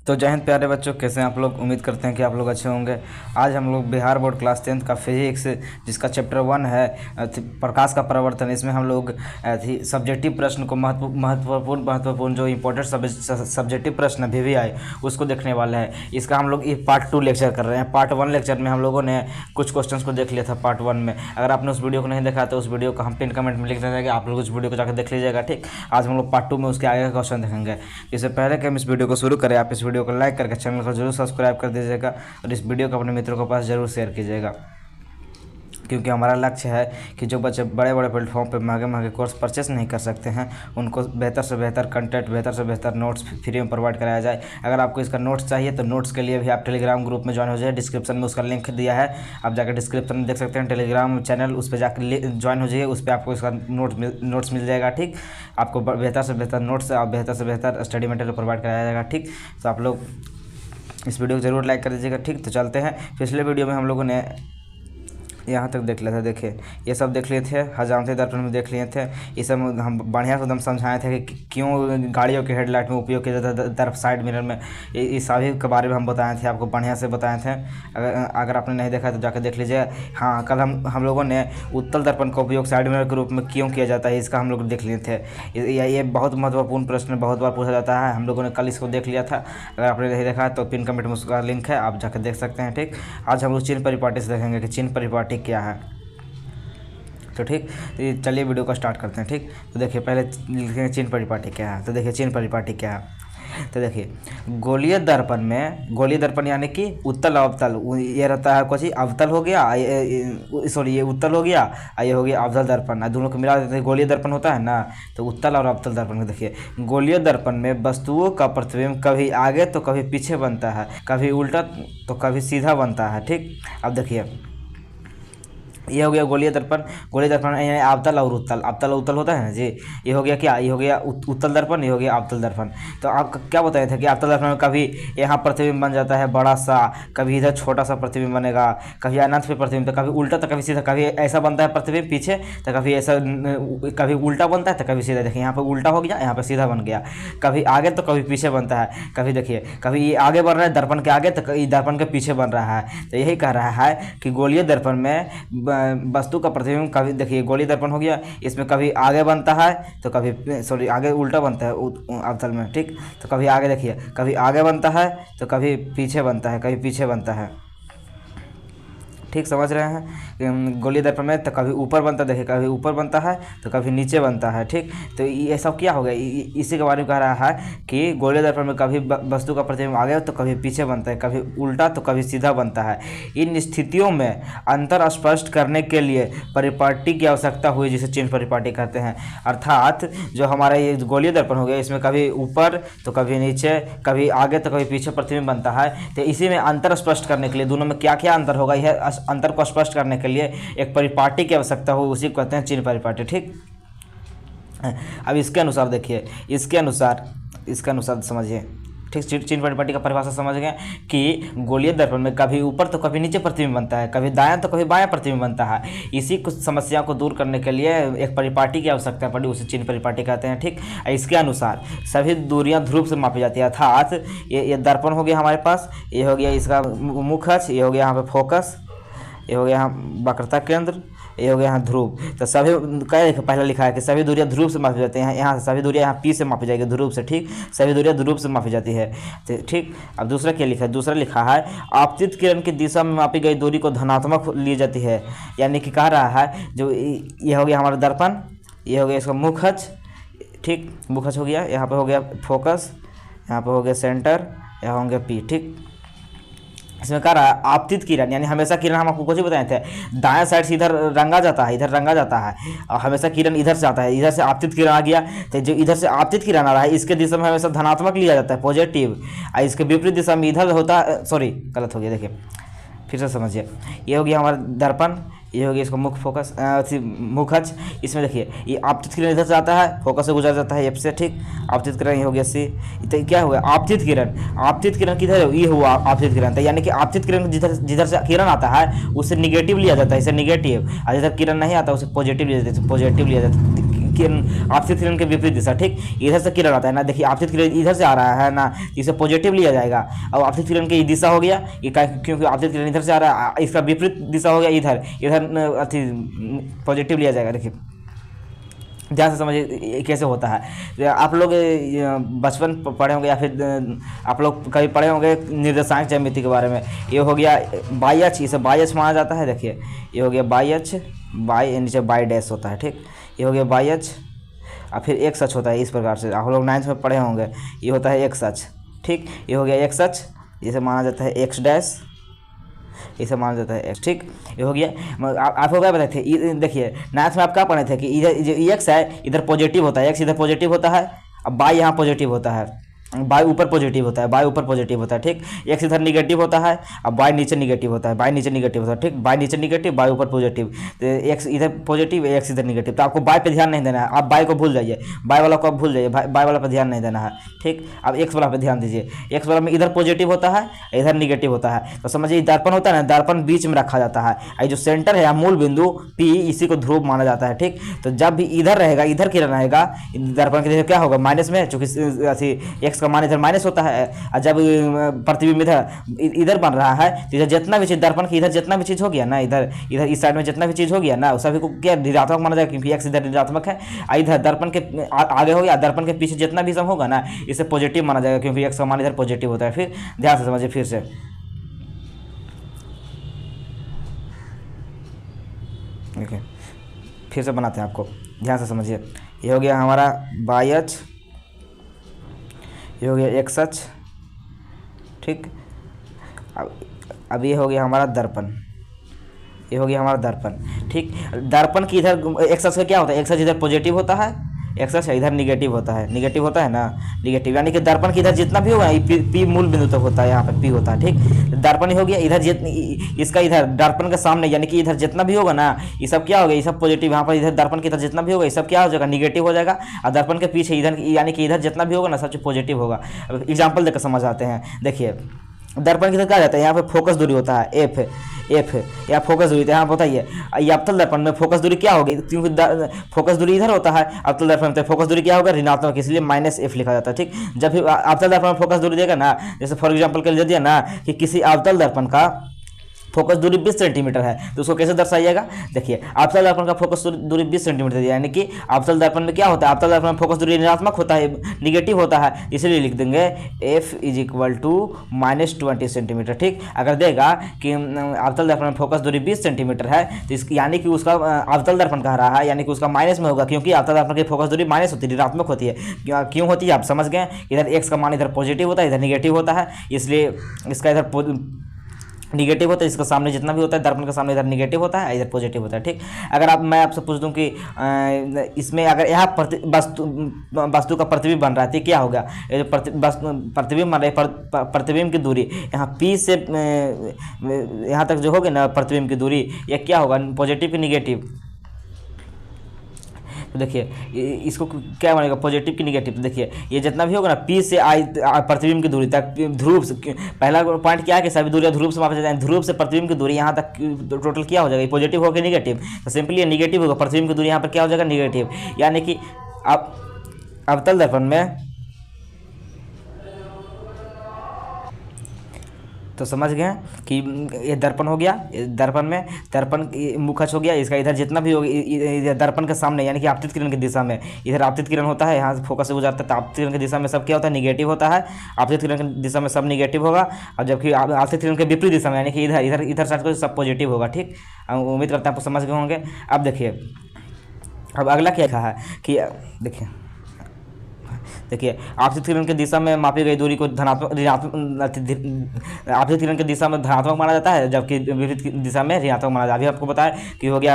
तो जय हिंद प्यारे बच्चों, कैसे हैं आप लोग। उम्मीद करते हैं कि आप लोग अच्छे होंगे। आज हम लोग बिहार बोर्ड क्लास 10th का फिजिक्स जिसका चैप्टर 1 है प्रकाश का परावर्तन, इसमें हम लोग सब्जेक्टिव प्रश्न को महत्वपूर्ण जो इंपॉर्टेंट सब्जेक्टिव प्रश्न अभी भी आए उसको देखने वाले हैं। इसका हम लोग ये पार्ट 2 लेक्चर कर रहे हैं। पार्ट 1 लेक्चर में हम लोगों ने कुछ क्वेश्चन को देख लिया था पार्ट 1 में। अगर आपने उस वीडियो को नहीं देखा तो उस वीडियो को हम पिन कमेंट में लिख देंगे, आप लोग उस वीडियो को जाकर देख लीजिएगा। ठीक, आज हम लोग पार्ट 2 में उसके आगे का क्वेश्चन देखेंगे। इससे पहले कि हम इस वीडियो को शुरू करें, आप इस वीडियो को लाइक करके चैनल को जरूर सब्सक्राइब कर दीजिएगा और इस वीडियो को अपने मित्रों के पास जरूर शेयर कीजिएगा, क्योंकि हमारा लक्ष्य है कि जो बच्चे बड़े बड़े प्लेटफॉर्म पर महंगे कोर्स परचेस नहीं कर सकते हैं उनको बेहतर से बेहतर कंटेंट, बेहतर से बेहतर नोट्स फ्री में प्रोवाइड कराया जाए। अगर आपको इसका नोट्स चाहिए तो नोट्स के लिए भी आप टेलीग्राम ग्रुप में ज्वाइन हो जाइए। डिस्क्रिप्शन में उसका लिंक दिया है, आप जाकर डिस्क्रिप्शन में देख सकते हैं टेलीग्राम चैनल, उस पर जाकर ज्वाइन हो जाइए। उस पर आपको इसका नोट्स मिल जाएगा। ठीक, आपको बेहतर से बेहतर नोट्स और बेहतर से बेहतर स्टडी मटेरियल प्रोवाइड कराया जाएगा। ठीक, तो आप लोग इस वीडियो को ज़रूर लाइक कर दीजिएगा। ठीक, तो चलते हैं। पिछले वीडियो में हम लोगों ने यहाँ तक देख लिया था। देखिए, ये सब देख लिए थे, हजामती दर्पण में देख लिए थे। ये सब हम बढ़िया से एकदम समझाए थे कि क्यों गाड़ियों के हेडलाइट में उपयोग किया जाता है, तरफ साइड मिरर में। ये सभी के बारे में हम बताए थे, आपको बढ़िया से बताए थे। अगर आपने नहीं देखा तो जाकर देख लीजिए। हाँ, कल हम लोगों ने उत्तल दर्पण का उपयोग साइड मिरर के रूप में क्यों किया जाता है इसका हम लोग देख लिए थे। ये बहुत महत्वपूर्ण प्रश्न बहुत बार पूछा जाता है, हम लोगों ने कल इसको देख लिया था। अगर आपने नहीं देखा तो पिन कमेंट में उसका लिंक है, आप जाकर देख सकते हैं। ठीक, आज हम लोग चिन्ह परिपाटी से देखेंगे कि चिन्ह परिपाटी क्या है। तो ठीक, चलिए वीडियो को स्टार्ट करते हैं। ठीक, तो देखिए पहले लिखेंगे चिन्ह परिपाटी क्या है। तो देखिए चिन्ह परिपाटी क्या है। तो देखिए गोलीय दर्पण में, गोलीय दर्पण यानी कि उत्तल अवतल, ये रहता है कुछ अवतल हो गया, सॉरी ये उत्तल हो गया, ये हो गया अवतल दर्पण। दोनों को मिला देते हैं, गोलीय दर्पण होता है ना। तो उत्तल और अवतल दर्पण। देखिए गोलीय दर्पण में वस्तुओं का प्रतिबिंब कभी आगे तो कभी पीछे बनता है, कभी उल्टा तो कभी सीधा बनता है। ठीक, अब देखिए ये हो गया गोलीय दर्पण। गोलीय दर्पण यानी अवतल और उत्तल, अवतल उत्तल होता है ना जी। ये हो गया क्या, ये हो गया उत्तल दर्पण, ये हो गया अवतल दर्पण। तो आप क्या बताए थे कि अवतल दर्पण में कभी यहाँ प्रतिबिंब बन जाता है बड़ा सा, कभी इधर छोटा सा प्रतिबिंब बनेगा, कभी अनंत पे प्रतिबिंब, तो कभी उल्टा तो कभी सीधा, कभी ऐसा बनता है प्रतिबिंब पीछे तो कभी ऐसा, कभी उल्टा बनता है तो कभी सीधा। देखिए यहाँ पर उल्टा हो गया, यहाँ पर सीधा बन गया, कभी आगे तो कभी पीछे बनता है। कभी देखिए कभी ये आगे बढ़ रहा है दर्पण के आगे, तो दर्पण के पीछे बन रहा है। तो यही कह रहा है कि गोलीय दर्पण में वस्तु का प्रतिबिंब कभी, देखिए गोलीय दर्पण हो गया, इसमें कभी आगे बनता है तो कभी, सॉरी आगे उल्टा बनता है अवतल में। ठीक, तो कभी आगे, देखिए कभी आगे बनता है तो कभी पीछे बनता है, कभी पीछे बनता है। ठीक, समझ रहे हैं। गोलीय दर्पण में तो कभी ऊपर बनता है, देखिए कभी ऊपर बनता है तो कभी नीचे बनता है। ठीक, तो ये सब क्या हो गया, इसी के बारे में कह रहा है कि गोलीय दर्पण में कभी वस्तु का प्रतिबिंब आगे तो कभी पीछे बनता है, कभी उल्टा तो कभी सीधा बनता है। इन स्थितियों में अंतर स्पष्ट करने के लिए परिपाटी की आवश्यकता हुई, जिसे चिन्ह परिपाटी कहते हैं। अर्थात जो हमारा ये गोलीय दर्पण हो गया, इसमें कभी ऊपर तो कभी नीचे, कभी आगे तो कभी पीछे प्रतिबिंब बनता है। तो इसी में अंतर स्पष्ट करने के लिए दोनों में क्या क्या अंतर होगा, यह अंतर को स्पष्ट करने के लिए एक परिपाटी की आवश्यकता हो, उसी को कहते हैं चिन्ह परिपाटी। ठीक, अब इसके अनुसार देखिए, इसके अनुसार समझिए। ठीक, चिन्ह परिपाटी का परिभाषा समझ गए कि गोलीय दर्पण में कभी ऊपर तो कभी नीचे प्रतिबिंब बनता है, कभी दायां तो कभी बायां प्रतिबिंब बनता है। इसी कुछ समस्या को दूर करने के लिए एक परिपाटी की आवश्यकता पड़ी, उसे चिन्ह परिपाटी कहते हैं। ठीक, इसके अनुसार सभी दूरियां ध्रुव से मापी जाती है। अर्थात ये दर्पण हो गया हमारे पास, ये हो गया इसका मुख्य अक्ष, ये हो गया यहाँ पे फोकस, ये हो गया यहाँ वक्रता केंद्र, ये हो गया यहाँ ध्रुव। तो सभी क्या पहले लिखा है कि सभी दूरियां ध्रुव से मापी जाती हैं। यहाँ सभी दूरियां यहाँ पी से मापी जाएगी, ध्रुव से। ठीक, सभी दूरियां ध्रुव से मापी जाती है। ठीक, अब दूसरा क्या लिखा है, दूसरा लिखा है आपतित किरण की दिशा में मापी गई दूरी को धनात्मक ली जाती है। यानी कि कह रहा है जो ये हो गया हमारा दर्पण, ये हो गया इसका मुख्य अक्ष। ठीक, मुख्य अक्ष हो गया, यहाँ पर हो गया फोकस, यहाँ पर हो गया सेंटर, यहाँ होंगे पी। ठीक, इसमें कह रहा है आपतित किरण, यानी हमेशा किरण, हम आपको कुछ ही बताए थे, दाएं साइड से इधर रंगा जाता है, इधर रंगा जाता है, और हमेशा किरण इधर से आता है, इधर से आपतित किरण आ गया। तो जो इधर से आपतित किरण आ रहा है इसके दिशा में हमेशा धनात्मक लिया जाता है, पॉजिटिव। और इसके विपरीत दिशा में इधर होता है, सॉरी गलत हो गया, देखिए फिर से समझिए। ये हो गया हमारा दर्पण, ये हो गया इसका मुख्य फोकस, मुख्य अक्ष। इसमें देखिए ये आपतित किरण इधर से आता है, फोकस से गुजर जाता है एफ से। ठीक, आपतित किरण ये हो गया सी। तो क्या हुआ आपतित किरण, आपतित किरण किधर है, ये हुआ आपतित किरण। तो यानी कि आपतित किरण जिधर से किरण आता है उससे निगेटिव लिया जाता है, इसे निगेटिव। और जिधर किरण नहीं आता उसे पॉजिटिव लिया जाता है, पॉजिटिव लिया जाता है। किरण आपतित किरण के विपरीत दिशा, ठीक। इधर से किरण आता है ना, देखिए आपतित किरण इधर से आ रहा है ना, इसे पॉजिटिव लिया जाएगा। अब आपतित किरण की दिशा हो गया ये, क्योंकि आपतित किरण इधर से आ रहा है, इसका विपरीत दिशा हो गया इधर, इधर पॉजिटिव लिया जाएगा। देखिए ध्यान से समझिए कैसे होता है। आप लोग बचपन पढ़े होंगे या फिर आप लोग कभी पढ़े होंगे निर्देशांक ज्यामिति के बारे में। ये हो गया बाई अक्ष, इसे बाई अक्ष माना जाता है। देखिए ये हो गया बाई अक्ष, बाई नीचे बाई डैश होता है, ठीक। ये हो गया बाई अक्ष और फिर एक्स अक्ष होता है। इस प्रकार से आप लोग 9th में पढ़े होंगे। ये होता है एक्स अक्ष, ठीक। ये हो गया एक्स अक्ष, इसे माना जाता है एक्स डैश, इसे माना जाता है एक्स, ठीक। ये हो गया। आपको क्या बताए थे, देखिए 9th में आप क्या पढ़े थे कि इधर एक्स है इधर पॉजिटिव होता है, एक्स इधर पॉजिटिव होता है, अब बाई यहाँ पॉजिटिव होता है, बाई ऊपर पॉजिटिव होता है, बाई ऊपर पॉजिटिव होता है, ठीक। एक्स इधर निगेटिव होता है, अब बाई नीचे निगेटिव होता है, बाई नीचे निगेटिव होता है, ठीक। बाई नीचे निगेटिव, बाई ऊपर पॉजिटिव, तो एक्स इधर पॉजिटिव, एक्स इधर निगेटिव। तो आपको बाई पे ध्यान नहीं देना है, आप बाई को भूल जाइए, बाई वाला को आप भूल जाइए, बाई वाला पे ध्यान नहीं देना है, ठीक। अब एक्स वाला पे ध्यान दीजिए, एक्स वाला में इधर पॉजिटिव होता है, इधर निगेटिव होता है। तो समझिए दर्पण होता है ना, दर्पण बीच में रखा जाता है, ये जो सेंटर है मूल बिंदु पी, इसी को ध्रुव माना जाता है, ठीक। तो जब भी इधर रहेगा, इधर किरण रहेगा, दर्पण के क्या होगा, माइनस में, चूंकि एक्स का मान इधर माइनस होता है, और जब प्रतिबिंब इधर बन रहा है तो इधर जितना भी चीज दर्पण की इधर जितना भी चीज हो गया ना, इधर इधर इस साइड में जितना भी चीज हो गया ना, उस सभी को क्या ऋणात्मक माना जाएगा, क्योंकि एक्स इधर ऋणात्मक है। इधर दर्पण के आगे हो गया, दर्पण के पीछे जितना भी सम होगा ना, इसे पॉजिटिव माना जाएगा, क्योंकि एक्स का मान इधर पॉजिटिव होता है। फिर ध्यान से समझिए, फिर से देखिए, फिर से बनाते हैं, आपको ध्यान से समझिए। ये हो गया हमारा बाई अक्ष, ये हो गया एक्स अक्ष, ठीक। अब ये हो गया हमारा दर्पण, ये हो गया हमारा दर्पण, ठीक। दर्पण की इधर एक्स अक्ष का क्या होता है, एक्स अक्ष इधर पॉजिटिव होता है, एक्स अक्ष इधर निगेटिव होता है, निगेटिव होता है ना, निगेटिव, यानी कि दर्पण की इधर जितना भी होगा पी मूल बिंदु तक होता है, यहाँ पे पी होता है, ठीक। दर्पण हो गया इधर इसका इधर दर्पण के सामने, यानी कि इधर जितना भी होगा ना, ये सब क्या होगा, ये सब पॉजिटिव। यहाँ पर इधर दर्पण की इधर जितना भी होगा ये सब क्या हो जाएगा, निगेटिव हो जाएगा। और दर्पण के पीछे इधर, यानी कि इधर जितना भी होगा ना, सब चीज पॉजिटिव होगा। एग्जाम्पल देकर समझ आते हैं। देखिए दर्पण की तरफ क्या जाता है, यहाँ पे फोकस दूरी होता है एफ, या फोकस दूरी, यहाँ बताइए ये अवतल दर्पण में फोकस दूरी क्या होगी, क्योंकि फोकस दूरी इधर होता है, अवतल दर्पण में फोकस दूरी क्या होगा, ऋणात्मक, इसलिए -f लिखा जाता है, ठीक। जब भी अवतल दर्पण में फोकस दूरी देगा ना, जैसे फॉर एग्जाम्पल के लिए दिया ना कि किसी अवतल दर्पण का फोकस दूरी 20 सेंटीमीटर है, तो उसको कैसे दर्शाइएगा। देखिए अवतल दर्पण का फोकस दूरी 20 सेंटीमीटर दिया, यानी कि अवतल दर्पण में क्या होता है, अवतल दर्पण में फोकस दूरी ऋणात्मक होता है, निगेटिव होता है, इसलिए लिख देंगे f = -20 सेंटीमीटर, ठीक। अगर देगा कि अवतल दर्पण में फोकस दूरी 20 सेंटीमीटर है, तो यानी कि उसका अवतल दर्पण कह रहा है, यानी कि उसका माइनस में होगा, क्योंकि अवतल दर्पण की फोकस दूरी माइनस होती है, ऋणात्मक होती है। क्यों होती है आप समझ गए, इधर x का मान इधर पॉजिटिव होता है, इधर निगेटिव होता है, इसलिए इसका इधर निगेटिव होता है, इसका सामने जितना भी होता है दर्पण के सामने इधर निगेटिव होता है, इधर पॉजिटिव होता है, ठीक। अगर मैं आपसे पूछ दूं कि इसमें अगर यहाँ वस्तु का प्रतिबिंब बन रहा है, तो क्या होगा, ये जो प्रतिबिंब बन रहा है, प्रतिबिंब की दूरी यहाँ P से यहाँ तक जो होगी ना, प्रतिबिंब की दूरी, ये क्या होगा, पॉजिटिव की निगेटिव। तो देखिए इसको क्या बनेगा, पॉजिटिव की निगेटिव। तो देखिए ये जितना भी होगा ना, P से I प्रतिबिंब की दूरी तक, ध्रुव से, पहला पॉइंट क्या है कि सभी दूरियां ध्रुव से मापी जाती हैं, ध्रुव से प्रतिबिंब की दूरी यहाँ तक टोटल क्या हो जाएगा, पॉजिटिव होकर निगेटिव। तो सिंपली ये निगेटिव होगा, प्रतिबिंब की दूरी यहाँ पर क्या हो जाएगा, निगेटिव। यानी कि अब अवतल दर्पण में, तो समझ गए कि ये दर्पण हो गया, दर्पण में दर्पण मुख अक्ष हो गया, इसका इधर जितना भी होगा दर्पण के सामने, यानी कि आपतित किरण की दिशा में, इधर आपतित किरण होता है, यहाँ से फोकस से गुजरता है, तो आपतित किरण की दिशा में सब क्या होता है, निगेटिव होता है। आपतित किरण की दिशा में सब निगेटिव होगा, और जबकि आपतित किरण के विपरीत दिशा में, यानी कि इधर साइड को सब पॉजिटिव होगा, ठीक। उम्मीद करते हैं आपको समझ गए होंगे। अब देखिए अब अगला क्या कहा है कि देखिए आपतित किरण की दिशा में मापी गई दूरी को धनात्मक, आपतित किरण की दिशा में धनात्मक माना जाता है, जबकि विपरीत दिशा में ऋणात्मक माना जाता है। अभी आपको बताया कि हो गया,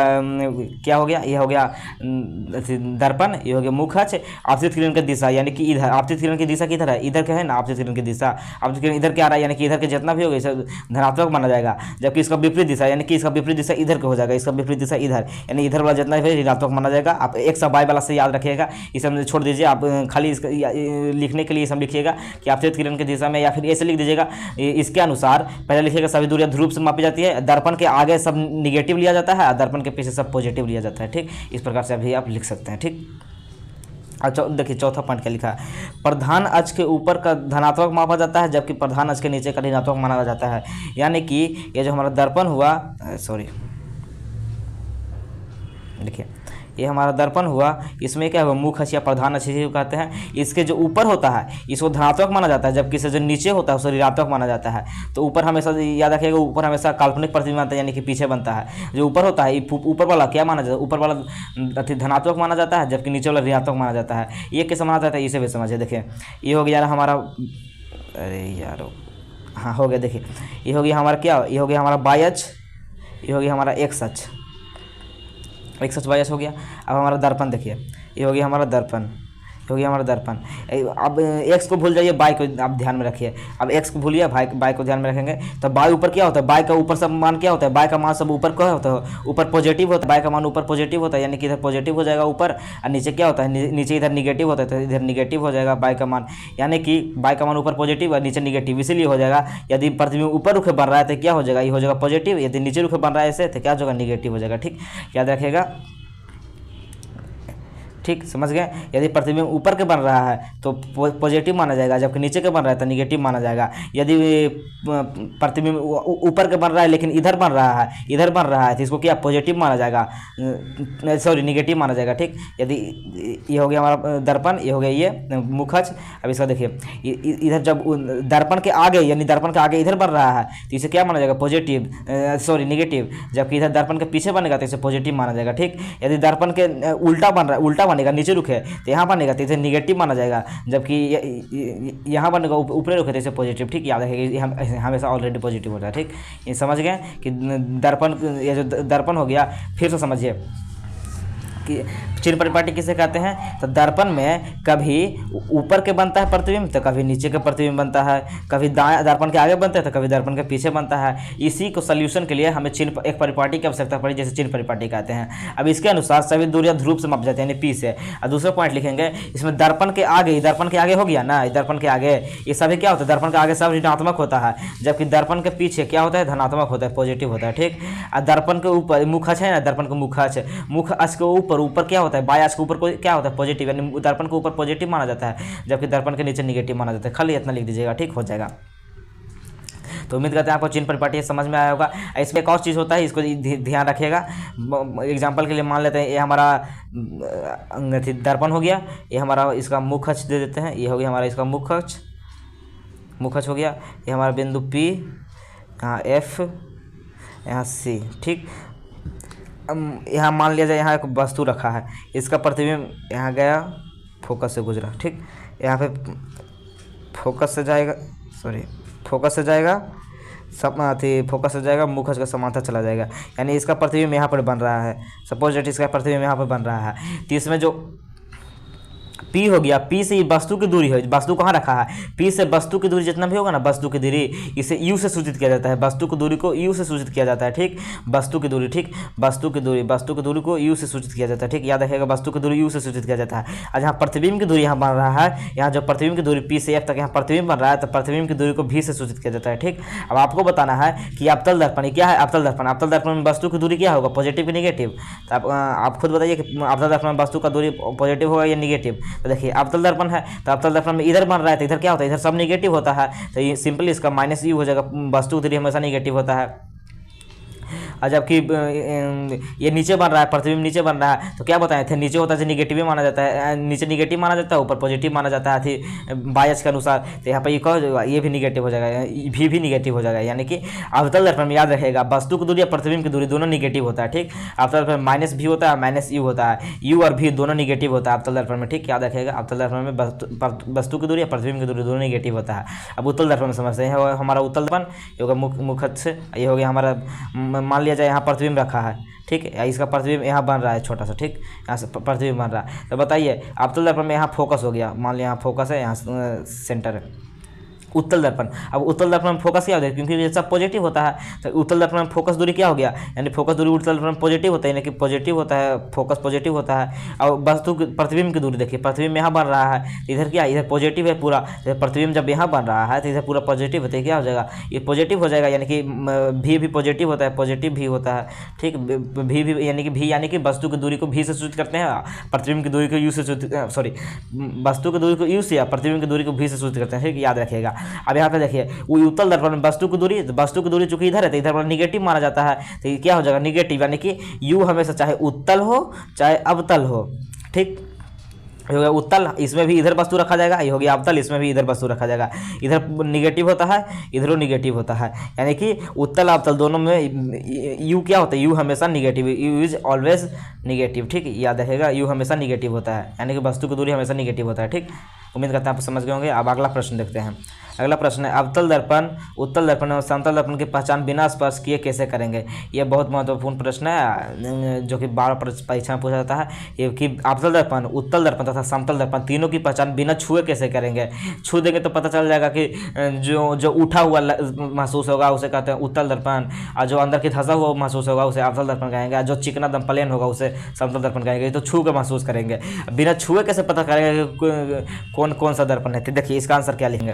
क्या हो गया, ये हो गया दर्पण, ये हो गया मुख अक्ष। आपतित किरण की दिशा यानी कि इधर, आपतित किरण की दिशा किधर है, इधर का है ना, आपतित किरण की दिशा, आपतित किरण इधर क्या आ रहा है, यानी कि इधर के जितना भी होगा इसे धनात्मक माना जाएगा, जबकि इसका विपरीत दिशा, यानी कि इसका विपरीत दिशा इधर का हो जाएगा, इसका विपरीत दिशा इधर, यानी इधर वाला जितना भी ऋणात्मक माना जाएगा। आप एक सब बाई वाला से याद रखिएगा, इसे छोड़ दीजिए, आप खाली इसका लिखने के लिए सब लिखिएगा कि आपतित किरण की दिशा में, या फिर ऐसे लिख दीजिएगा इसके अनुसार, पहले लिखिएगा सभी दूरियां ध्रुव से मापी जाती है, दर्पण के आगे सब निगेटिव लिया जाता है, दर्पण के पीछे सब पॉजिटिव लिया जाता है, ठीक। इस प्रकार से अभी आप लिख सकते हैं, ठीक। अच्छा देखिए चौथा पॉइंट क्या लिखा है, प्रधान अक्ष के ऊपर का धनात्मक मापा जाता है जबकि प्रधान अक्ष के नीचे का ऋणात्मक माना जाता है। यानी कि ये जो हमारा दर्पण हुआ, सॉरी देखिए ये हमारा दर्पण हुआ, इसमें क्या हुआ, मुख अक्ष या प्रधान अक्ष कहते हैं। इसके जो ऊपर होता है इसको धनात्मक माना जाता है, जबकि इसे जो नीचे होता है उसे ऋणात्मक माना जाता है। तो ऊपर हमेशा याद रखिएगा, ऊपर हमेशा काल्पनिक प्रतिबिंब बनता है, यानी कि पीछे बनता है। जो ऊपर होता है ऊपर वाला क्या माना जाता है, ऊपर वाला धनात्मक माना जाता है, जबकि नीचे वाला ऋणात्मक माना जाता है। ये कैसे माना जाता है इसे भी समझिए। देखिए ये हो गया हमारा, अरे यार हाँ हो गया, देखिए ये हो गया हमारा क्या, ये हो गया हमारा वाई अक्ष, ये हो गया हमारा एक्स अक्ष, एक सच बायस हो गया। अब हमारा दर्पण देखिए, ये हो गया हमारा दर्पण, ये हो गया हमारा दर्पण। अब एक्स को भूल जाइए, बाई को आप ध्यान में रखिए। अब एक्स को भूलिए, बाई को ध्यान में रखेंगे। तो बाई ऊपर क्या होता है, बाई का ऊपर सब मान क्या होता है, बाई का मान सब ऊपर क्या होता है, ऊपर पॉजिटिव होता है, बाई का मान ऊपर पॉजिटिव होता है, यानी कि इधर पॉजिटिव हो जाएगा ऊपर, और नीचे क्या होता है, नीचे इधर निगेटिव होता है, तो इधर निगेटिव हो जाएगा बाई का मान। यानी कि बाई का मान ऊपर पॉजिटिव और नीचे निगेटिव, इसीलिए हो जाएगा। यदि प्रतिबिंब ऊपर रुखे बन रहा है तो क्या हो जाएगा, ये हो जाएगा पॉजिटिव। यदि नीचे रुखे बन रहा है ऐसे तो क्या हो जाएगा, निगेटिव हो जाएगा। ठीक, याद रखिएगा। ठीक, समझ गए। यदि प्रतिबिंब ऊपर के बन रहा है तो पॉजिटिव माना जाएगा, जबकि नीचे के बन रहा है तो निगेटिव माना जाएगा। यदि प्रतिबिंब ऊपर के बन रहा है लेकिन इधर बन रहा है, इधर बन रहा है, तो इसको क्या पॉजिटिव माना जाएगा, सॉरी निगेटिव माना जाएगा। ठीक, यदि ये हो गया हमारा दर्पण, ये हो गया ये मुख अक्ष। अब इसका देखिए इधर जब दर्पण के आगे, यानी दर्पण के आगे इधर बन रहा है तो इसे क्या माना जाएगा, पॉजिटिव, सॉरी निगेटिव। जबकि इधर दर्पण के पीछे बनेगा तो इसे पॉजिटिव माना जाएगा। ठीक, यदि दर्पण के उल्टा बन रहा है, उल्टा बनेगा, नीचे रुखे तो यहाँ बनेगा तो इसे निगेटिव माना जाएगा, जबकि यहाँ बनेगा ऊपर रुखे तो इसे पॉजिटिव। ठीक, याद रखिएगा हमेशा ऑलरेडी पॉजिटिव होता है। ठीक, ये समझ गए कि दर्पण, ये जो दर्पण हो गया, फिर से समझिए कि चिन्ह परिपाटी किसे कहते हैं। तो दर्पण में कभी ऊपर के बनता है प्रतिबिंब तो कभी नीचे के प्रतिबिंब बनता है, कभी दाएं दर्पण के आगे बनता है तो कभी दर्पण के पीछे बनता है। इसी को सॉल्यूशन के लिए हमें चिन्ह एक परिपाटी की आवश्यकता पड़ी, जैसे चिन्ह परिपाटी कहते हैं। अब इसके अनुसार सभी दूरियां ध्रुव से मापी जाती है, यानी पी से। और दूसरा पॉइंट लिखेंगे, इसमें दर्पण के आगे, दर्पण के आगे हो गया ना, दर्पण के आगे ये सभी क्या होता है, दर्पण के आगे सब ऋणात्मक होता है, जबकि दर्पण के पीछे क्या होता है, धनात्मक होता है, पॉजिटिव होता है। ठीक, और दर्पण के ऊपर मुख अक्ष है ना, दर्पण का मुख अक्ष, मुख अक्ष के ऊपर क्या होता है, बाई अक्ष के ऊपर क्या होता है, पॉजिटिव, यानी दर्पण के ऊपर पॉजिटिव माना जाता है, जबकि दर्पण के नीचे निगेटिव माना जाता है। खाली इतना लिख दीजिएगा, ठीक हो जाएगा। तो उम्मीद करते हैं आपको चिन्ह परिपाटी समझ में आया होगा। इसमें एक और चीज़ होता है, इसको ध्यान रखिएगा। एग्जाम्पल के लिए मान लेते हैं, ये हमारा दर्पण हो गया, ये हमारा इसका मुख अक्ष दे देते हैं, ये हो गया हमारा इसका मुख अक्ष, मुख अक्ष हो गया। ये हमारा बिंदु P, यहाँ F, यहाँ C। ठीक, यहाँ मान लिया जाए यहाँ एक वस्तु रखा है, इसका प्रतिबिंब यहाँ गया, फोकस से गुजरा। ठीक, यहाँ पे फोकस से जाएगा, सॉरी फोकस से जाएगा, फोकस से जाएगा, मुख अक्ष का समांतर चला जाएगा, यानी इसका प्रतिबिंब यहाँ पर बन रहा है। सपोज दैट इसका प्रतिबिंब यहाँ पर बन रहा है, तो इसमें जो P हो गया, P से वस्तु की दूरी है, वस्तु कहाँ रखा है, P से वस्तु की दूरी जितना भी होगा ना, वस्तु की दूरी, इसे U से सूचित किया जाता है, वस्तु की दूरी को U से सूचित किया जाता है। ठीक, वस्तु की दूरी, ठीक, वस्तु की दूरी को U से सूचित किया जाता है। ठीक, याद रखिएगा, वस्तु की दूरी U से सूचित किया जाता है। और जहाँ प्रतिबिंब की दूरी यहाँ बन रहा है, यहाँ जो प्रतिबिंब की दूरी P से F तक यहाँ प्रतिबिंब बन रहा है, तो प्रतिबिंब की दूरी को V से सूचित किया जाता है। ठीक, अब आपको बताना है कि अवतल दर्पण क्या है, अवतल दर्पण, अवतल दर्पण में वस्तु की दूरी क्या होगा, पॉजिटिव की निगेटिव। तो आप खुद बताइए कि अवतल दर्पण में वस्तु का दूरी पॉजिटिव होगा या निगेटिव। तो देखिए अवतल दर्पण है, तो अवतल दर्पण में इधर बन रहा है तो इधर क्या होता है, इधर सब निगेटिव होता है, तो ये सिंपली इसका -U हो जाएगा, वस्तु की दूरी हमेशा निगेटिव होता है। और जबकि ये नीचे बन रहा है, प्रतिबिंब नीचे बन रहा है, तो क्या बताएं थे, नीचे होता है निगेटिव ही माना जाता है, नीचे निगेटिव माना जाता है, ऊपर पॉजिटिव माना जाता है बाई अक्ष के अनुसार। तो यहाँ पर ये कह, ये भी निगेटिव हो जाएगा, भी निगेटिव हो जाएगा, यानी कि अवतल दर्पण में याद रखेगा वस्तु की दूरी और प्रतिबिंब की दूरी दोनों निगेटिव होता है। ठीक, अवतल दर्पण में -V होता है, -U होता है, U और V दोनों निगेटिव होता है अवतल दर्पण में। ठीक, याद रखेगा, अवतल दर्पण में वस्तु की दूरी और प्रतिबिंब की दूरी दोनों निगेटिव होता है। अब उत्तल दर्पण में समझते हैं, हमारा उत्तल दर्पण ये होगा मुख अक्ष, ये हो गया हमारा, मान लिया जाए यहाँ प्रतिबिंब रखा है। ठीक है, इसका प्रतिबिंब यहाँ बन रहा है छोटा सा। ठीक, यहाँ से प्रतिबिंब बन रहा है। तो बताइए अवतल दर्पण में यहाँ फोकस हो गया, मान लिया यहाँ फोकस है, यहाँ सेंटर है, उत्तल दर्पण। अब उत्तल दर्पण में फोकस क्या होता है, क्योंकि ये सब पॉजिटिव होता है, तो उत्तल दर्पण में फोकस दूरी क्या हो गया, यानी फोकस दूरी उत्तल दर्पण में पॉजिटिव होता है, यानी कि पॉजिटिव होता है, फोकस पॉजिटिव होता है। और वस्तु प्रतिबिंब की दूरी देखिए, प्रतिबिंब यहाँ बन रहा है, इधर क्या, इधर पॉजिटिव है पूरा, प्रतिबिंब जब यहाँ बन रहा है तो इधर पूरा पॉजिटिव होता है, क्या हो जाएगा, ये पॉजिटिव हो जाएगा, यानी कि भी पॉजिटिव होता है, पॉजिटिव भी होता है, ठीक। भी यानी कि भी यानी कि वस्तु की दूरी को भी से सूचित करते हैं, प्रतिबिंब की दूरी को यू से सॉरी वस्तु की दूरी को यू से या प्रतिबिंब की दूरी को भी से सूचित करते हैं, ठीक, याद रखिएगा। अब यहाँ पे देखिए वो उत्तल दर्पण में वस्तु की दूरी चूंकि इधर है तो इधर निगेटिव माना जाता है, तो ये क्या हो जाएगा, निगेटिव, यानी कि यू हमेशा चाहे उत्तल हो चाहे अवतल हो, ठीक। ये हो गया उत्तल, इसमें भी इधर वस्तु रखा जाएगा, ये हो गया अवतल, इसमें भी इधर वस्तु रखा जाएगा, इधर निगेटिव होता है इधरों निगेटिव होता है, यानी कि उत्तल अवतल दोनों में यू क्या होता है, यू हमेशा negative, you is always negative, ठीक, याद रखेगा, यू हमेशा निगेटिव होता है, यानी कि वस्तु की दूरी हमेशा निगेटिव होता है, ठीक। उम्मीद करते हैं आप समझ गए होंगे। अब अगला प्रश्न देखते हैं। अगला प्रश्न है, अवतल दर्पण, उत्तल दर्पण और समतल दर्पण की पहचान बिना स्पर्श किए कैसे करेंगे। यह बहुत महत्वपूर्ण प्रश्न है जो कि बार परीक्षा में पूछा जाता है, ये कि अवतल दर्पण, उत्तल दर्पण तथा समतल दर्पण तीनों की पहचान बिना छुए कैसे करेंगे। छू देंगे तो पता चल जाएगा कि जो उठा हुआ महसूस होगा उसे कहते हैं उत्तल दर्पण, और जो अंदर की धंसा हुआ महसूस होगा उसे अवतल दर्पण कहेंगे, जो चिकना दम प्लेन होगा उसे समतल दर्पण कहेंगे। तो छू के महसूस करेंगे, बिना छुए कैसे पता करेंगे कौन कौन सा दर्पण है। तो देखिए इसका आंसर क्या लिखेंगे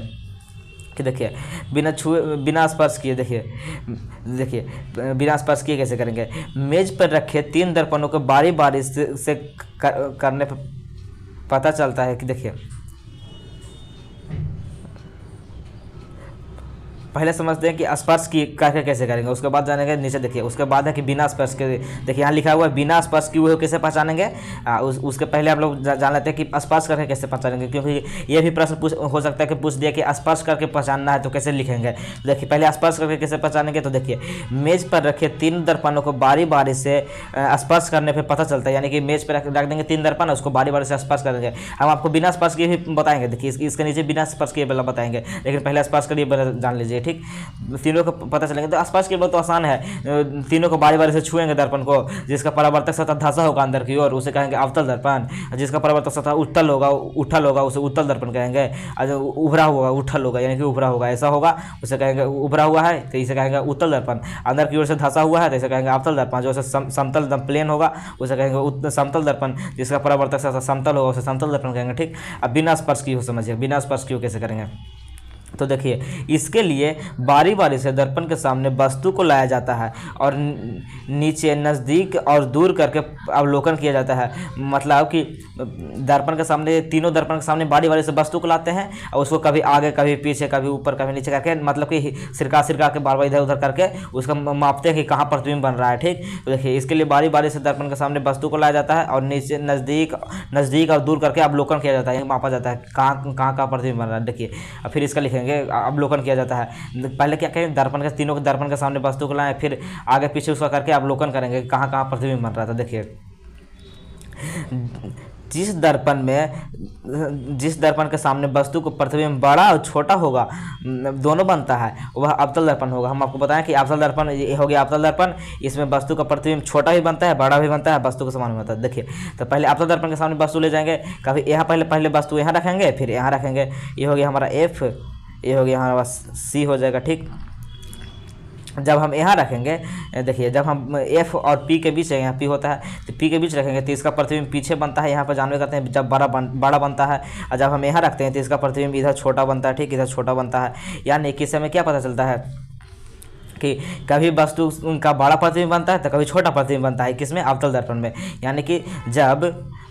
कि देखिए बिना छुए बिना स्पर्श किए, देखिए बिना स्पर्श किए कैसे करेंगे। मेज पर रखे 3 दर्पणों को बारी बारी से करने पर पता चलता है कि देखिए पहले समझते हैं कि स्पर्श की करके कैसे करेंगे, उसके बाद जानेंगे नीचे। देखिए उसके बाद है कि बिना स्पर्श के, देखिए यहाँ लिखा हुआ है बिना स्पर्श किए हुए कैसे पहचानेंगे। उसके पहले हम लोग जान लेते हैं कि स्पर्श करके कैसे पहचानेंगे, क्योंकि ये भी प्रश्न हो सकता है कि पूछ दिया कि स्पर्श करके पहचानना है तो कैसे लिखेंगे। देखिए पहले स्पर्श करके कैसे पहचानेंगे, तो देखिए मेज पर रखे 3 दर्पणों को बारी बारी से स्पर्श करने पर पता चलता है, यानी कि मेज पर रख देंगे 3 दर्पण, उसको बारी बारी से स्पर्श करेंगे। हम आपको बिना स्पर्श किए भी बताएंगे, देखिए इसके नीचे बिना स्पर्श किए पहले बताएंगे, लेकिन पहले स्पर्श करिए जान लीजिए, ठीक। तीनों को पता चलेंगे तो स्पर्श के बहुत तो आसान है, तीनों को बारी बारी से छुएंगे दर्पण को। जिसका परावर्तक सतह धंसा होगा अंदर की ओर उसे कहेंगे अवतल दर्पण, जिसका परावर्तक सतह उठल होगा उसे उत्तल दर्पण कहेंगे। जो उभरा होगा उठल होगा यानी कि उभरा होगा ऐसा होगा उसे कहेंगे, उभरा हुआ है तो इसे कहेंगे उत्तल दर्पण। अंदर की ओर से धंसा हुआ है तो इसे कहेंगे अवतल दर्पण। जो समतल प्लेन होगा उसे कहेंगे समतल दर्पण, जिसका परावर्तक सतह समतल होगा उसे समतल दर्पण कहेंगे, ठीक। अब बिना स्पर्श की हो समझिए, बिना स्पर्श की कैसे करेंगे। तो देखिए इसके लिए बारी बारी से दर्पण के सामने वस्तु को लाया जाता है और नीचे नज़दीक और दूर करके अवलोकन किया जाता है। मतलब कि दर्पण के सामने, तीनों दर्पण के सामने बारी बारी से वस्तु को लाते हैं और उसको कभी आगे कभी पीछे कभी ऊपर कभी नीचे करके, मतलब कि सिरका के बार बार इधर उधर करके उसका मापते हैं कि कहाँ प्रतिबिंब बन रहा है, ठीक। तो देखिए इसके लिए बारी बारी से दर्पण के सामने वस्तु को लाया जाता है और नीचे नज़दीक और दूर करके अवलोकन किया जाता है, मापा जाता है कहाँ प्रतिबिंब बन रहा है। देखिए अब फिर इसका लिखेंगे अवलोकन किया जाता है। पहले क्या करें, तीनों के दर्पण के सामने वस्तु को लाएं, फिर आगे पीछे उसका करके अवलोकन करेंगे कहाँ कहाँ प्रतिबिंब बन रहा था। देखिए जिस दर्पण के सामने वस्तु को प्रतिबिंब बड़ा और छोटा होगा दोनों बनता है वह अवतल दर्पण होगा। हम आपको बताएं कि अवतल दर्पण ये हो गया अवतल दर्पण, इसमें वस्तु का प्रतिबिंब छोटा भी बनता है बड़ा भी बनता है, वस्तु के समान बनता है। देखिए तो पहले अवतल दर्पण के सामने वस्तु ले जाएंगे, कभी यहाँ पहले वस्तु यहाँ रखेंगे फिर यहाँ रखेंगे, ये हो गया हमारा एफ, ये हो गया हमारा सी हो जाएगा, ठीक। जब हम यहाँ रखेंगे, देखिए जब हम एफ और पी के बीच है, यहाँ पी होता है तो पी के बीच रखेंगे तो इसका प्रतिबिंब पीछे बनता है, यहाँ पर जानवे करते हैं जब बड़ा बनता है। और जब हम यहाँ रखते हैं तो इसका प्रतिबिंब इधर छोटा बनता है, ठीक, इधर छोटा बनता है। यानी कि समय क्या पता चलता है कि कभी वस्तु का बड़ा प्रतिबिंब बनता है तो कभी छोटा प्रतिबिंब बनता है, किसमें, अवतल दर्पण में। यानी कि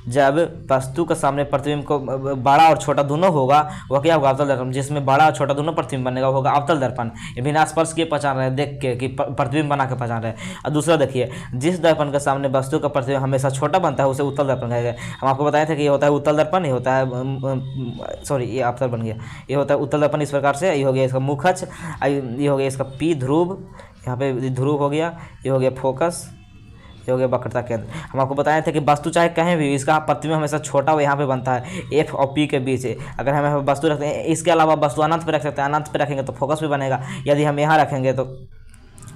जब वस्तु के सामने प्रतिबिंब को बड़ा और छोटा दोनों होगा वह क्या होगा, अवतल दर्पण। जिसमें बड़ा और छोटा दोनों प्रतिबिंब बनेगा होगा अवतल दर्पण। ये बिना स्पर्श के पहचान रहे हैं, देख के कि प्रतिबिंब बना के पहचान रहे हैं। और दूसरा देखिए, जिस दर्पण के सामने वस्तु का प्रतिबिंब हमेशा छोटा बनता है उसे उत्तल दर्पण कहेंगे। हम आपको बताए थे कि ये होता है उत्तल दर्पण, ये होता है सॉरी ये अवतल बन गया, ये होता है उत्तल दर्पण इस प्रकार से। ये हो गया इसका मुख अक्ष, ये हो गया इसका पी ध्रुव, यहाँ पे ध्रुव हो गया, ये हो गया फोकस, ये हो गया वक्रता केंद्र। हम आपको बताए थे कि वस्तु चाहे कहीं भी इसका प्रतिबिंब हमेशा छोटा हो यहाँ पे बनता है एफ और पी के बीच। अगर हम वस्तु रखते हैं, इसके अलावा वस्तु अनंत पे रख सकते हैं, अनंत पे रखेंगे तो फोकस भी बनेगा। यदि हम यहाँ रखेंगे तो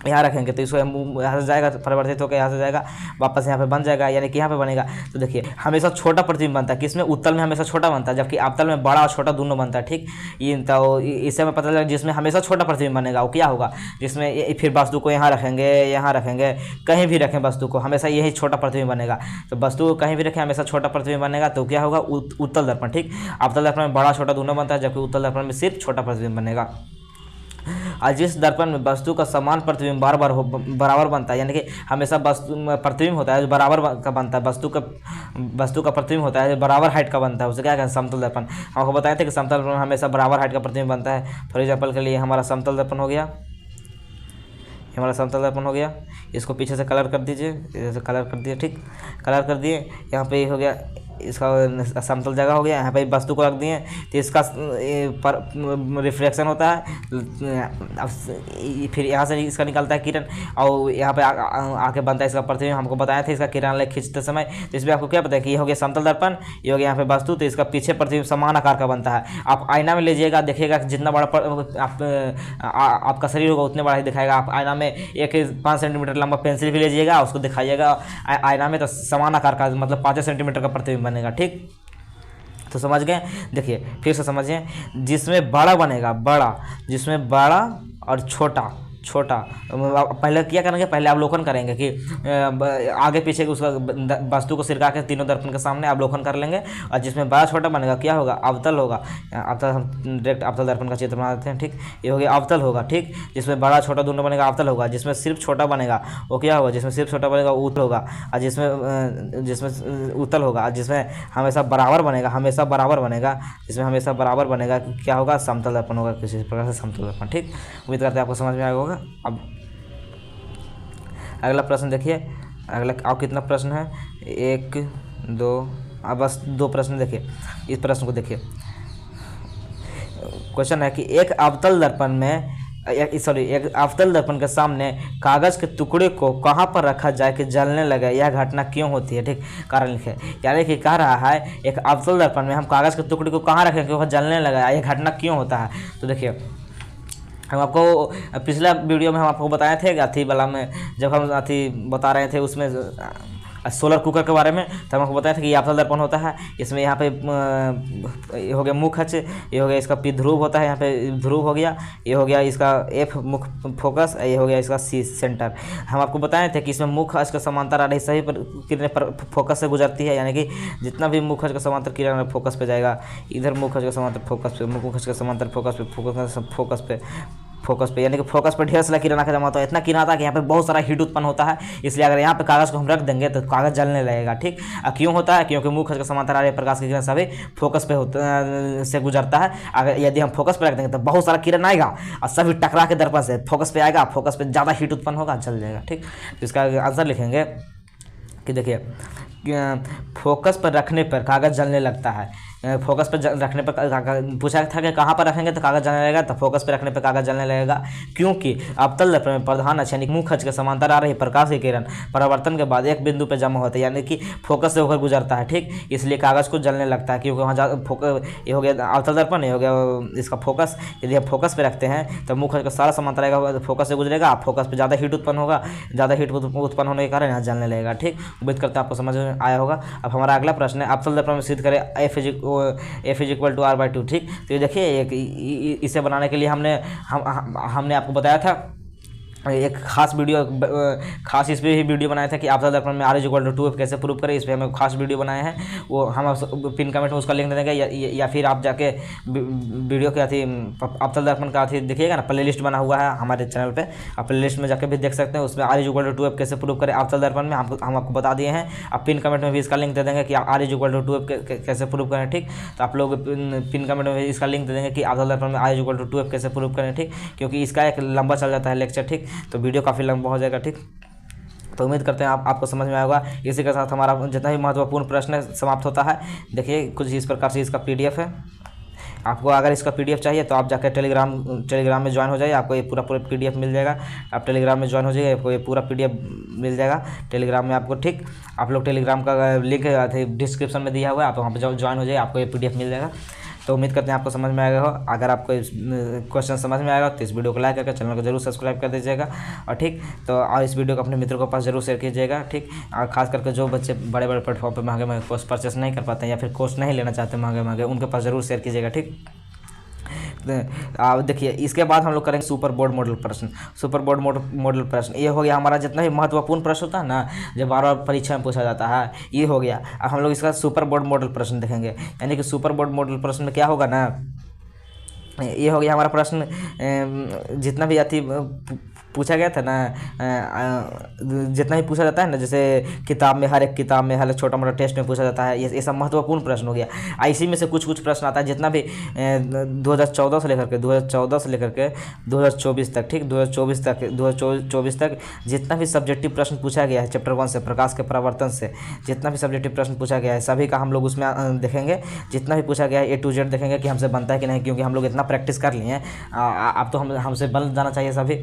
यहाँ रखेंगे तो इसको यहाँ से जाएगा, परिवर्तित होकर यहाँ से जाएगा, वापस यहाँ पे बन जाएगा, यानी कि यहाँ पे बनेगा। तो देखिए हमेशा छोटा प्रतिबिंब बनता है, किसमें, उत्तल में हमेशा छोटा बनता है, जबकि अवतल में बड़ा और छोटा दोनों बनता है। ठीक, ये तो इससे हमें पता चला जिसमें हमेशा छोटा प्रतिबिंब बनेगा वो क्या होगा, जिसमें फिर वस्तु को यहाँ रखेंगे, कहीं भी रखें वस्तु को, हमेशा यही छोटा प्रतिबिंब बनेगा। तो वस्तु को कहीं भी रखें हमेशा छोटा प्रतिबिंब बनेगा, तो क्या होगा, उत्तल दर्पण। ठीक, अवतल दर्पण में बड़ा छोटा दोनों बनता है, जबकि उत्तल दर्पण में सिर्फ छोटा प्रतिबिंब बनेगा। और जिस दर्पण में वस्तु का समान प्रतिबिंब बराबर बनता है, यानी कि हमेशा वस्तु प्रतिबिंब होता है जो बराबर का बनता है, वस्तु का प्रतिबिंब होता है जो बराबर हाइट का बनता है, उसे क्या कहते हैं, समतल दर्पण। हम आपको बताए थे कि समतल दर्पण में हमेशा बराबर हाइट का प्रतिबिंब बनता है। फॉर एग्जाम्पल के लिए हमारा समतल दर्पण हो गया, हमारा समतल दर्पण हो गया, इसको पीछे से कलर कर दीजिए, जैसे कलर कर दिए। ठीक, कलर कर दिए, यहाँ पे हो गया इसका समतल जगह हो गया, यहाँ पे वस्तु को रख दिए तो इसका रिफ्लेक्शन होता है, फिर यहाँ से इसका निकलता है किरण और यहाँ पे आके बनता है इसका प्रतिबिंब। हमको बताया था इसका किरण खींचते समय, तो इसमें आपको क्या पता है कि ये हो गया समतल दर्पण, ये हो गया यहाँ पे वस्तु, तो इसका पीछे प्रतिबिंब समान आकार का बनता है। आप आईना में लीजिएगा, देखिएगा जितना बड़ा आपका शरीर होगा उतने बड़ा ही दिखाएगा। आप आईना में 5 सेंटीमीटर लंबा पेंसिल भी लीजिएगा, उसको दिखाइएगा आईना में, तो समान आकार का मतलब 5 सेंटीमीटर का प्रतिबिंब बनेगा। ठीक, तो समझ गए। देखिए फिर से समझिए, जिसमें बड़ा बनेगा, बड़ा, जिसमें बड़ा और छोटा, पहले क्या करेंगे, पहले अवलोकन करेंगे कि आगे पीछे उसका वस्तु को सिरका के तीनों दर्पण के सामने अवलोकन कर लेंगे, और जिसमें बड़ा छोटा बनेगा क्या होगा, अवतल होगा। अवतल हम डायरेक्ट अवतल दर्पण का चित्र बना देते हैं। ठीक, ये हो गया अवतल होगा। ठीक, जिसमें बड़ा छोटा दोनों बनेगा अवतल होगा, जिसमें सिर्फ छोटा बनेगा वो क्या होगा, जिसमें सिर्फ छोटा बनेगा उत्तल होगा, और जिसमें उत्तल होगा, जिसमें हमेशा बराबर बनेगा, जिसमें हमेशा बराबर बनेगा क्या होगा, समतल दर्पण होगा, किसी प्रकार से समतल दर्पण। ठीक, उम्मीद करते हैं आपको समझ में आया होगा। अब अगला प्रश्न देखिए, अगला आप कितना प्रश्न है, 1 2, अब बस 2 प्रश्न देखिए। इस प्रश्न को देखिए, क्वेश्चन है कि एक अवतल दर्पण के सामने कागज के टुकड़े को कहां पर रखा जाए कि जलने लगे, यह घटना क्यों होती है। ठीक, कारण लिखे, यानी कि कह रहा है एक अवतल दर्पण में हम कागज के टुकड़े को कहां रखें कि वह जलने लगा, यह घटना क्यों होता है। तो देखिए हम आपको पिछला वीडियो में हम आपको बताए थे अथी वाला में, जब हम अथी बता रहे थे उसमें सोलर कुकर के बारे में, तो हम आपको बताया था कि ये अवतल दर्पण होता है। इसमें यहाँ पे ये हो गया मुख अक्ष, ये हो गया इसका पी ध्रुव होता है, यहाँ पे ध्रुव हो गया, ये हो गया इसका एफ मुख फोकस, ये हो गया इसका सी सेंटर। हम आपको बताए थे कि इसमें मुख अक्ष का समांतर आ रही सभी किरणें फोकस से गुजरती है, यानी कि जितना भी मुख अक्ष का समांतर किरण फोकस पे जाएगा, इधर मुख अक्ष का समांतर फोकस पे, मुख अक्ष का समांतर फोकस पे, यानी कि फोकस पे ढेर सारा किरण आकर जमा होता है। इतना किरण आता है कि यहाँ पे बहुत सारा हीट उत्पन्न होता है, इसलिए अगर यहाँ पे कागज को हम रख देंगे तो कागज जलने लगेगा। ठीक, क्यों होता है, क्योंकि मुख के समांतर आ रहे प्रकाश की किरण सभी फोकस पे से गुजरता है। अगर यदि हम फोकस पे रख देंगे तो बहुत सारा किरण आएगा और सभी टकरा के दर्पण से फोकस पे आएगा, फोकस पे ज़्यादा हीट उत्पन्न होगा, जल जाएगा। ठीक, तो इसका आंसर लिखेंगे कि देखिए फोकस पर रखने पर कागज जलने लगता है। फोकस पर रखने पर पूछा था कि कहाँ पर रखेंगे तो कागज जलने लगेगा, तो फोकस पर रखने पर कागज जलने लगेगा, क्योंकि अवतल दर्पण में प्रधान अक्ष यानी मुख अक्ष के समांतर आ रही प्रकाश की किरण परावर्तन के बाद एक बिंदु पर जमा होता है, यानी कि फोकस से होकर गुजरता है। ठीक, इसलिए कागज को जलने लगता है, क्योंकि वहाँ ये हो गया अवतल दर्पण, ये हो गया इसका फोकस। यदि आप फोकस पे रखते हैं तो मुख अक्ष का सारा समांतर आएगा, फोकस से गुजरेगा, फोकस पर ज़्यादा हीट उत्पन्न होगा, ज़्यादा हीट उत्पन्न होने के कारण यहाँ जलने लगेगा। ठीक, उम्मीद करते हैं आपको समझ में आया होगा। अब हमारा अगला प्रश्न है, अवतल दर्पण में सिद्ध करें F is equal to R/2। ठीक, तो ये देखिए इसे बनाने के लिए हमने आपको बताया था एक खास इस पर ही वीडियो बनाया था कि अवतल दर्पण में R=2F कैसे प्रूव करें। इस पर हमें खास वीडियो बनाए हैं, वो हम पिन कमेंट में उसका लिंक दे देंगे, या फिर आप जाके वीडियो के अथी अवतल दर्पण का अथी देखिएगा ना, प्ले लिस्ट बना हुआ है हमारे चैनल पे, आप प्ले लिस्ट में जाके भी देख सकते हैं। उसमें R=2F कैसे प्रूव करें अवतल दर्पण में हम आपको बता दिए हैं। आप पिन कमेंट में भी इसका लिंक दे देंगे कि R=2F कैसे प्रूव करें। ठीक, तो आप लोग पिन कमेंट में इसका लिंक दे देंगे कि अवतल दर्पण में R=2F कैसे प्रूव करें। ठीक, क्योंकि इसका एक लंबा चल जाता है लेक्चर। ठीक, तो वीडियो काफ़ी लंबा हो जाएगा। ठीक, तो उम्मीद करते हैं आपको समझ में आएगा। इसी के साथ हमारा जितना भी महत्वपूर्ण प्रश्न समाप्त होता है। देखिए कुछ इस प्रकार से इसका PDF है। आपको अगर इसका PDF चाहिए तो आप जाकर टेलीग्राम में ज्वाइन हो जाइए, आपको ये पूरा PDF मिल जाएगा। आप टेलीग्राम में ज्वाइन हो जाइए, आपको ये पूरा PDF मिल जाएगा टेलीग्राम में आपको। ठीक, आप लोग टेलीग्राम का लिंक डिस्क्रिप्शन में दिया हुआ है, आप वहाँ पर ज्वाइन हो जाइए, आपको ये PDF मिल जाएगा। तो उम्मीद करते हैं आपको समझ में आएगा हो। अगर आपको क्वेश्चन समझ में आएगा तो इस वीडियो को लाइक करके चैनल को जरूर सब्सक्राइब कर दीजिएगा और ठीक। तो और इस वीडियो को अपने मित्रों के पास जरूर शेयर कीजिएगा ठीक। और खास करके जो बच्चे बड़े बड़े प्लेटफॉर्म पर महंगे कोर्स परचेस नहीं कर पाते हैं या फिर कोर्स नहीं लेना चाहते महंगे, उनके पास जरूर शेयर कीजिएगा ठीक। आप देखिए, इसके बाद हम लोग करेंगे सुपर बोर्ड मॉडल प्रश्न। सुपर बोर्ड मॉडल प्रश्न ये हो गया हमारा जितना भी महत्वपूर्ण प्रश्न होता है ना, जो बार बार परीक्षा में पूछा जाता है, ये हो गया। अब हम लोग इसका सुपर बोर्ड मॉडल प्रश्न देखेंगे। यानी कि सुपर बोर्ड मॉडल प्रश्न में क्या होगा ना, ये हो गया हमारा प्रश्न जितना भी अति पूछा गया था ना, जितना भी पूछा जाता है ना, जैसे किताब में हर एक किताब में हर एक छोटा मोटा टेस्ट में पूछा जाता है, ये सब महत्वपूर्ण प्रश्न हो गया। इसी में से कुछ प्रश्न आता है जितना भी 2014 से लेकर के 2024 तक ठीक, 2024 तक जितना भी सब्जेक्टिव प्रश्न पूछा गया है चैप्टर 1 से, प्रकाश के परावर्तन से जितना भी सब्जेक्टिव प्रश्न पूछा गया है सभी का हम लोग उसमें देखेंगे। जितना भी पूछा गया है A to Z देखेंगे कि हमसे बनता है कि नहीं, क्योंकि हम लोग इतना प्रैक्टिस कर लिए हैं। अब तो हमसे बन जाना चाहिए सभी।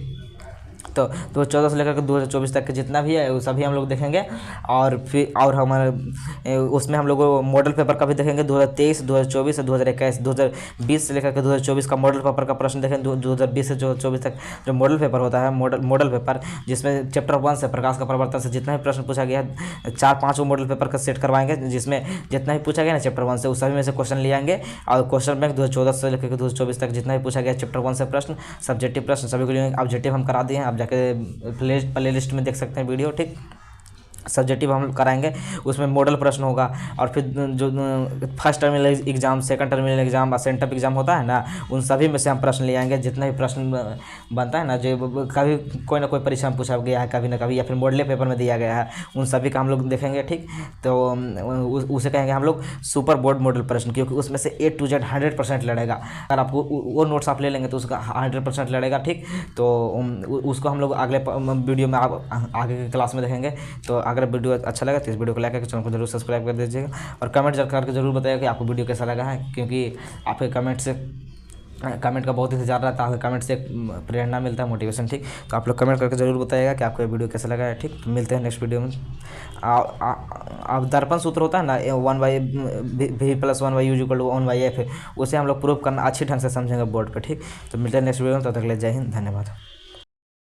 तो 2014 से लेकर के 2024 तक के जितना भी है वो सभी हम लोग देखेंगे। और फिर और हमारे उसमें हम लोग मॉडल पेपर का भी देखेंगे। 2023, 2024 से 2021, 2020 से लेकर के 2024 का मॉडल पेपर का प्रश्न देखेंगे। 2020 से 2024 तक जो मॉडल पेपर होता है, मॉडल पेपर जिसमें चैप्टर 1 से प्रकाश का परावर्तन से जितना भी प्रश्न पूछा गया है 4-5 मॉडल पेपर का सेट करवाएंगे, जिसमें जितना भी पूछा गया ना चैप्टर 1 से उस सभी में से क्वेश्चन ले आएंगे। और क्वेश्चन बैंक 2014 से लेकर 2024 तक जितना भी पूछा गया चैप्टर 1 से प्रश्न, सब्जेक्टिव प्रश्न सभी को लिए ऑब्जेक्टिव हम करा दिए हैं। आप जाके प्ले लिस्ट में देख सकते हैं वीडियो ठीक। सब्जेक्टिव हम कराएंगे, उसमें मॉडल प्रश्न होगा। और फिर जो first terminal exam, second terminal exam, sent up exam होता है ना, उन सभी में से हम प्रश्न ले आएंगे। जितना भी प्रश्न बनता है ना, जो कभी कोई ना कोई परीक्षा में पूछा गया है कभी ना कभी, या फिर मॉडल पेपर में दिया गया है, उन सभी का हम लोग देखेंगे ठीक। तो उसे कहेंगे हम लोग सुपर बोर्ड मॉडल प्रश्न, क्योंकि उसमें से A to Z 100% लड़ेगा। अगर आपको वो नोट्स आप ले लेंगे तो उसका 100% लड़ेगा ठीक। तो उसको हम लोग अगले वीडियो में आगे की क्लास में देखेंगे। तो अगर वीडियो अच्छा लगा तो इस वीडियो को लाइक करके चैनल को जरूर सब्सक्राइब कर दीजिएगा और कमेंट करके जरूर बताइएगा कि आपको वीडियो कैसा लगा है, क्योंकि आपके कमेंट का बहुत इंतजार रहता है। कमेंट से प्रेरणा मिलता है, मोटिवेशन ठीक। तो आप लोग कमेंट करके जरूर बताइएगा कि आपको ये वीडियो कैसा लगा है ठीक। तो मिलते हैं नेक्स्ट वीडियो में। अब दर्पण सूत्र होता है ना, V+1y=1/f, उसे हम लोग प्रूव करना अच्छी ढंग से समझेंगे बोर्ड पे ठीक। तो मिलते हैं नेक्स्ट वीडियो में, तब तक के लिए जय हिंद, धन्यवाद।